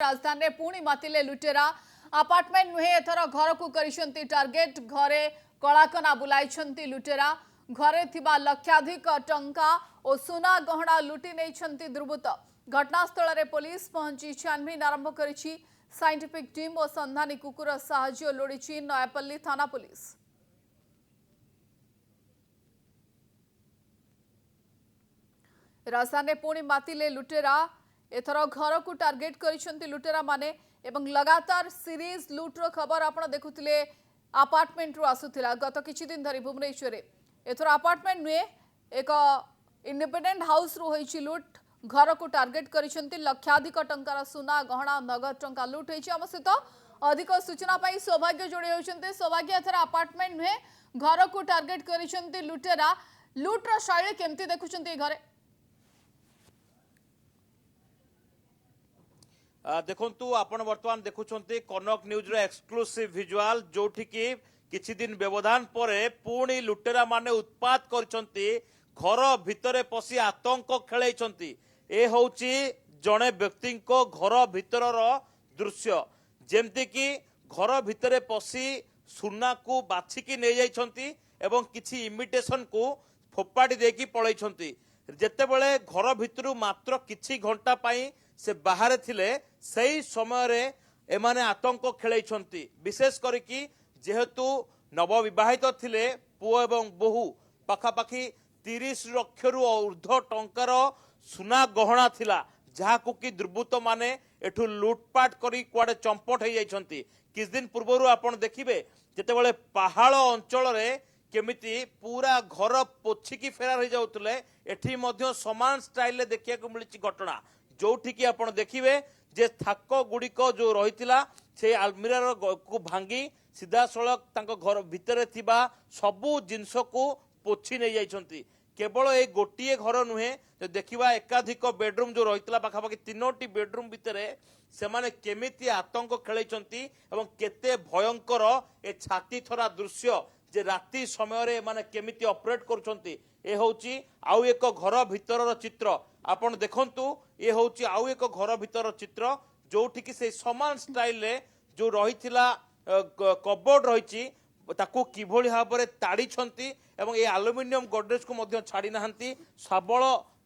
राजधानी में पुणी मातिले लुटेरा अपार्टमेंट नुहे एथर घर को करिसेंती टार्गेट घरे कलाकना बुलाई लुटेरा घरे थिबा लक्षाधिक टंका और सुना गहना लुटि नहीं दुर्बृत्त घटनास्थल में पुलिस पहुंची छानबीन आरंभ करिछि साइंटिफिक टीम और संधानी कुकुर साहाय्य लोड़ी नयापल्ली थाना पुलिस। राजधानी पुणी मातिले लुटेरा एथर घर को टार्गेट करिसेंती लुटेरा माने एवं लगातार सीरीज लुट्र खबर आपण देखुथिले अपार्टमेंट रु आसुथिला गत किछि दिन धरी भुवनेश्वर एथर अपार्टमेंट नुए एक इंडिपेंडेंट हाउस रु होइछि लुट घर को टार्गेट करिसेंती लक्षाधिक टंकार सुना गहना नगद टंका लुट होइछि। आम सहित अधिक सूचना पाई सौभाग्य जोड़ी होइछन्ते सौभाग्य एथर अपार्टमेंट नुए घर को टार्गेट करिसेंती लुटेरा लुट्र शैली केमती देखुछन्ती घरे देखु आपण बर्तमान देखुंटे कनक न्यूज रो एक्सक्लूसिव विजुअल जोठी की किछि दिन व्यवधान परे पुणी लुटेरा माने उत्पात करछंती घर भितरे पसी आतंक खेलैछंती। ए होउची जणे व्यक्ति को घर भितरर दृश्य जेमती कि घर भितरे पसी सुना को बाछिकी नै जाइछंती एवं किछि इमिटेशन को फोपाड़ी देकी पळैछंती। जेतेबेले घर भितरु मात्र किछि घंटा पाई से बाहर थिले सही समय रे एमाने आतंक खेलैछंती। विशेष करिकी जेहेतु नवविवाहित थिले पुओ एवं बोहू पाखापाखि 30 लाख रु ऊर्ध्व टंकार सुना गहना थिला जहाकु कि दुर्बृत्त माने एठु लुटपाट करी कुआडे चंपट हो जाइछंती। किछ दिन पूर्वरु आपण देखिबे जेतेबेले पहाड़ अंचल रे केमिति पूरा घर पोछिकी फेरार हो जाउतले एठी मध्य समान स्टाइल रे देखिया को मिलिछि घटना जोठी की आपण देखिबे जे थाक गुड़िक जो रही से आलमीरा को भांगी सीधा सड़क तांको घर भितर थिबा सबू जिनस को पोछि नहीं जाइछंती। केवल ए गोटिए घर नुहे जो देखिबा एकाधिक बेडरूम जो रही पाखापाखि 3टी बेडरूम भितर से माने केमिति आतंक खेलैछंती एवं केते भयंकर ए छाती थरा दृश्य जे राति समय रे माने केमिति ऑपरेट करछंती। ए होउची आउ एक घर भितर चित्र आपण देखंतु ये होउची आउ एक घर भितर चित्र जोठी कि से समान स्टाइल रे जो रहिथिला कबोर्ड रहिछि ताकू किभଳି भाबरे ताड़ी छंती एवं ए एल्युमिनियम गोडरेज को मध्य छाड़ी नाहंती सबल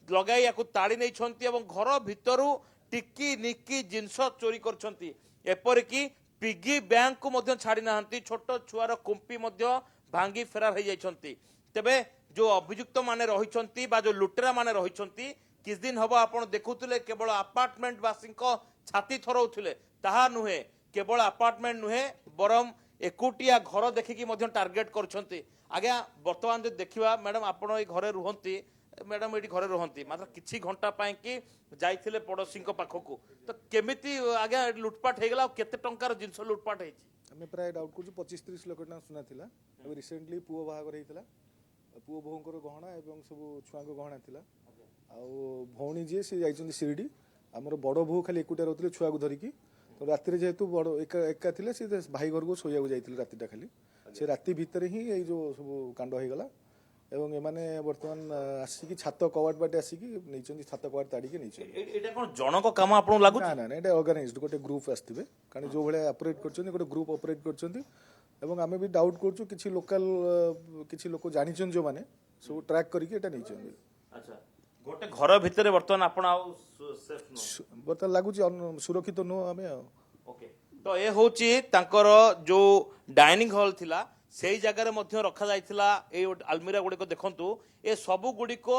लगाई याकू ताड़ी नै छंती एवं घर भितरु टिकी निकी जिंस चोरी करछंती। एपर कि पिगी बैंक को मध्य छाड़ी नाहंती छोट छुआर कुंपी मध्य भांगी फेरार हो जाइछंती। तेबे जो अभियुक्त माने रहिछंती बा जो लुटेरा माने रहिछंती किछ दिन हबो आपण देखुतले केवल अपार्टमेंट वासी छाती थरौथिले ताहा नुहे केवल अपार्टमेंट नुहे बरम एकुटिया घर देखिकी मध्य टार्गेट करछंती। आज्ञा वर्तमान जो देखिबा मैडम आपण ए घरे रुहंती मैडम एठी घरे रुहंती मात्र किछि घंटा पाए कि जाइथिले पड़ोसी पाखकू तो केमिति आज्ञा लुटपाट हे गेला केते टंकार जिंस लुटपाट हेछि हमें प्राय डाउट करछु 25-30 लाख टका सुना थिला। अब रिसेंटली पुओ बाहागर हेतिला पुओ बोहंकर गहना एवं सब छुआ गहना थिला आ भौणी जी से जाइछंती शिरडी हमर बड़ बो खाली एकुटिया रहथिले छुआ को धरिकी तो राति जेहेतु बड़ एका थिले से भाई घर को सोया जाइथिले रातिटा खाली से राति भितर ही ए जो सब कांड हो गला एवं एमाने वर्तमान आसिकी छात कवाट बाटे आसिकी नैचंती छात कवाट ताड़ीके नैचंती। एटा कोन जनक काम आपन लागु ना ना एटा ऑर्गेनाइज्ड गोटे ग्रुप आस्थिबे कारण जो भले ऑपरेट करछंती गोटे ग्रुप ऑपरेट करछंती एवं आमे भी डाउट करछु किछि लोकल किछि लोक जानिछन जो माने सब ट्रैक करके एटा नैचंती। अच्छा गोटे घर भितर वर्तमान आपण आउ सेफ नो वर्तमान लागु सुरक्षित नो आमे ओके तो ए होची तांकर जो डाइनिंग हॉल थिला सेई जगह रे मध्य रखा जाइथिला ए आलमीरा गुडी को देखंतु ए सबु गुडी को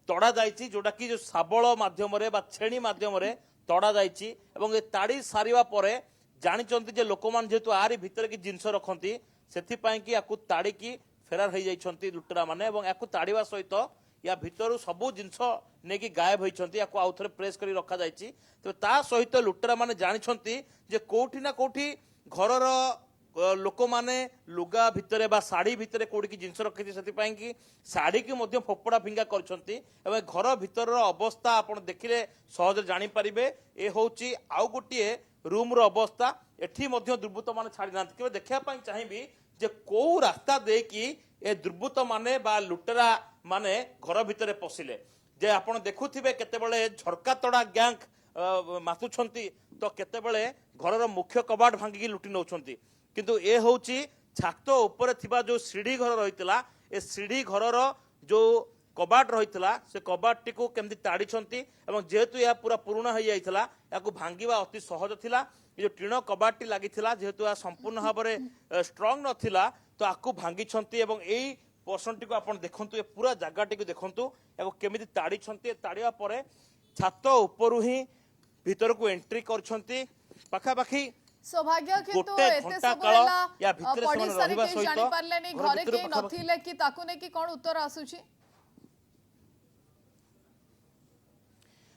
तड़ा जाइछि जोटा कि जो साबळ माध्यम रे बा छेणी माध्यम रे तड़ा जाइछि एवं ए ताड़ी सारिवा परे जानि चंती जे लोकमान जेतु आरी भितर की जिंस रखंती सेथि पई कि याकू ताड़ी की फेरार हो जाइछंती लुटेरा माने एवं याकू ताड़ीवा सहित या भितरु सबु जिंस नेकी गायब होइछंती याकू आउथरे प्रेस करी रखा जाइछि। तो ता सहित लुटेरा माने जानि छंती जे कोठी ना कोठी घरर लोक माने लुगा भितरे बा साड़ी भितरे कोडी की जिंस रखिथि सेति पई कि साड़ी की मध्य फोपड़ा फिंगा करछंती एवं घर भितर अवस्था आपण देखिले सहज जानि परिबे। ए होची आउ गोटिए रूम रो अवस्था एठी मध्य दुर्बृत्त माने छाड़ी नांती केबे देखिया पई चाहिबी जे को रास्ता दे कि ए दुर्बृत्त माने बा लुटेरा माने घर भितरे पसिले जे आपण देखुथिबे केतेबेले झरका तड़ा गैंग ମାତୁଛନ୍ତି ତ କେତେବେଳେ ଘରର ମୁଖ୍ୟ କବାଟ ଭାଙ୍ଗିକି ଲୁଟି ନେଉଛନ୍ତି। କିନ୍ତୁ ଏ ହେଉଛି ଛାତ ଉପରେ ଥିବା ଯୋଉ ସିଢି ଘର ରହିଥିଲା ଏ ସିଢି ଘରର ଯୋଉ କବାଟ ରହିଥିଲା ସେ କବାଟଟିକୁ କେମିତି ତାଡ଼ିଛନ୍ତି ଏବଂ ଯେହେତୁ ଏହା ପୁରା ପୁରୁଣା ହେଇଯାଇଥିଲା ଏହାକୁ ଭାଙ୍ଗିବା ଅତି ସହଜ ଥିଲା। ଏ ଯୋଉ ଟିଣ କବାଟଟି ଲାଗିଥିଲା ଯେହେତୁ ଏହା ସମ୍ପୂର୍ଣ୍ଣ ଭାବରେ ଷ୍ଟ୍ରଙ୍ଗ ନଥିଲା ତ ଆକୁ ଭାଙ୍ଗିଛନ୍ତି ଏବଂ ଏଇ ପର୍ସନଟିକୁ ଆପଣ ଦେଖନ୍ତୁ ଏ ପୁରା ଜାଗାଟିକୁ ଦେଖନ୍ତୁ ଏବଂ କେମିତି ତାଡ଼ିଛନ୍ତି। ତାଡ଼ିବା ପରେ ଛାତ ଉପରୁ ହିଁ ଭିତରକୁ ଏଣ୍ଟ୍ରି କରିଛନ୍ତି। ପାଖାପାଖି सौभाग्य किंतु गोटे एते घंटा सब काल होला या भितरे ସେମାନେ पडिसारी ରହିବା के ସହିତ जानि पारलेनी ଘର घरे ଭିତରୁ के ପାଖାପାଖି नथिले कि ताकु ने कि कोन उत्तर आसुची।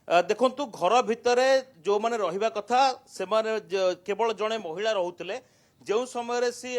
देखंतु घर भितरे जो माने रहिबा कथा से माने केवल जणे महिला रहुतले जो समय सी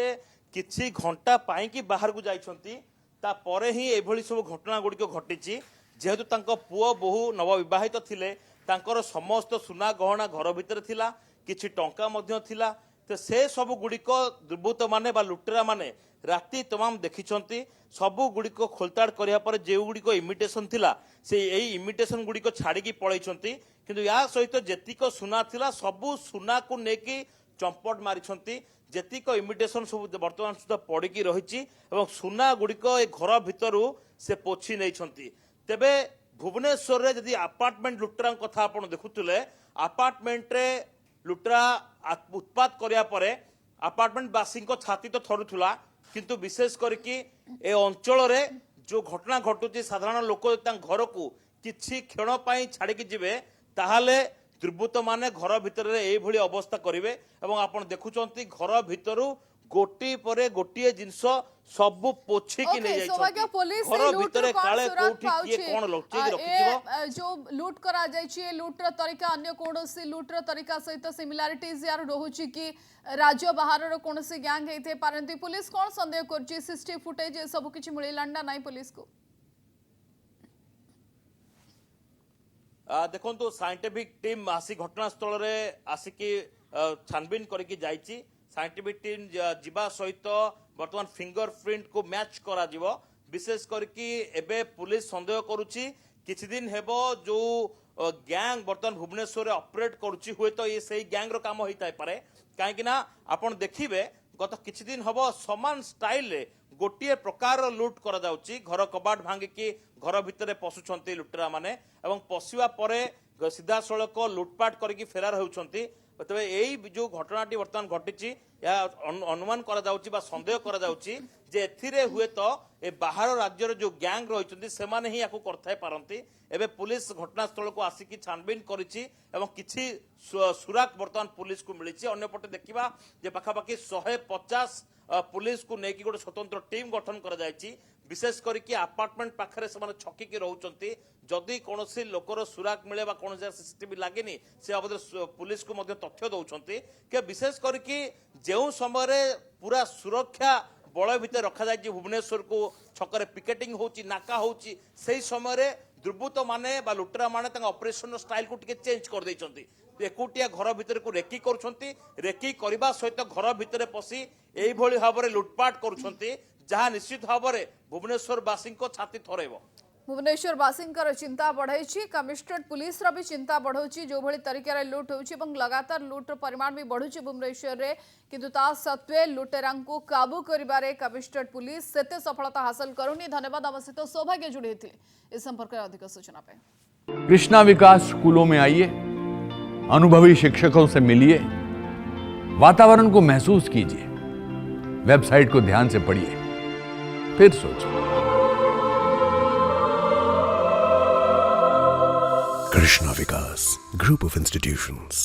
किछि घंटा पाई कि बाहर को जाइछंती ता परे ही एभली सब घटना गुडी घटिची। जेहेतु तांको पुओ बहु नवविवाहित थिले तांकर समस्त सुना गहना घर भितर थिला किछि टंका मध्य थिला तो से सब गुड़िक दुर्बृत्त माने बा लुटेरा माने राति तमाम देखिछंती सबु गुड़िक खोलताड़ करिया पर जे गुड़िक इमिटेशन थिला से एई इमिटेशन गुड़िक छाड़िकी पळैछंती किंतु या सहित जेतिक सुना थिला सबु सुना को नेकी चंपट मारिछंती। जेतिक इमिटेशन सब वर्तमान सुधा पड़िकी रहिछि एवं सुना गुड़िक ए घर भितरु से पोछि नैछंती। तेबे भुवनेश्वर रे जदि अपार्टमेंट लुटेरा कथा आपण देखुतले अपार्टमेंट रे लुटेरा उत्पात करिया परे अपार्टमेंट बासी छाती तो थरुथुला किंतु विशेष करके ए अंचल रे जो घटना घटुची साधारण लोक घर को किछि क्षण पाई छाड़िकी जिवे ताहाले दुर्बृत्त माने घर भितर एई भली अवस्था करिवे एवं आपण देखुचंती घर भितरु गोटी परे गोटिए जिंस सब पोछि कि नै सौभाग्य जाइछंती पुलिस घर भितर काले कोठी पाउछि किए कोन लक्ष्य रखिथिबो जो लूट करा जाइछि लूट र तरीका अन्य कोनोसी लूट र तरीका सहित सिमिलारिटीज यार रहुछि कि राज्य बाहर रो कोनोसी गैंग हेथे पारंती पुलिस कोन संदेह करछि सीसीटीवी फुटेज सब किछि मिलिलांडा नाही पुलिस को। देखो साइंटिफिक टीम आसी घटनास्थल रे आसिकी छानबीन करके जाइछि। साइंटिफिक टीम जीवा सहित वर्तमान फिंगरप्रिंट को मैच करा जिवो विशेष करके एबे पुलिस संदेह करुछि किछि दिन हेबो जो गैंग वर्तमान भुवनेश्वर रे ऑपरेट करुछि हुए तो ये सही गैंग रो काम होइताय पारे काहेकि ना आपण देखिबे गत किछि दिन हबो समान स्टाइल रे गोटिए प्रकार लूट करा जाउछि। घर कबाट भांगिकी घर भितरे पसुछंती लुटेरा माने एवं पसिवा परे सीधा सड़क लुटपाट करके फेरार होउछंती। तबे एई जो घटनाटी वर्तमान घटिछि या अनुमान करा जाउछि बा संदेह करा जाउछि जे एथिरे हुए तो ए बाहर राज्य जो गैंग रहिछंती से माने ही याकू करथाय पारंती। एबे पुलिस घटनास्थल को आसिकी छानबीन करिछि एवं किछि सुराक वर्तमान पुलिस को मिलिछि। अन्यपटे देखिबा जे पाखापाखि 150 पुलिस को नेकी गोटे स्वतंत्र टीम गठन करा जायछि विशेष करके अपार्टमेंट पाखरे से छकिकी रहउचंती जदि कोनोसी लोकर सुराक मिले बा कोनोसी सीसीटीवी लागेनी से बाबद पुलिस को मध्य तथ्य दउचंती के विशेष करके जेउ समय पूरा सुरक्षा बल भितर रखा जाय भुवनेश्वर को छकरे पिकेटिंग होची नाका होची सेही समय दुर्बृत्त माने बा लुटेरा माने तांका ऑपरेशन स्टाइल को टिके चेंज कर दैचंती। एकुटिया घर भितर को रेकी करुछंती रेकी करबा सहित घर भितर पसी एई भली भाबरे लुटपाट करुछंती जहां निश्चित भाबरे भुवनेश्वर बासी को छाती थरेबो। भुवनेश्वर बासिंकर चिंता बढ़ाई कमिश्नरेट पुलिस रो भी चिंता बढ़ाऊँ जो भली तरीके लुट हो लगातार लुट परिमाण भी बढ़ुची भुवनेश्वर रे किंतु ता सत्वे लुटेरा को काबू करिबारे कमिश्नरेट पुलिस सेते सफलता हासिल करूनी। धन्यवाद आम सहित सौभाग्य जुड़ी होती इस संपर्क में अधिक सूचना पे कृष्णा विकास स्कूलों में आइए, अनुभवी शिक्षकों से मिलिए, वातावरण को महसूस कीजिए, वेबसाइट को ध्यान से पढ़िए, फिर सोचिए। Krishna Vikas Group of Institutions.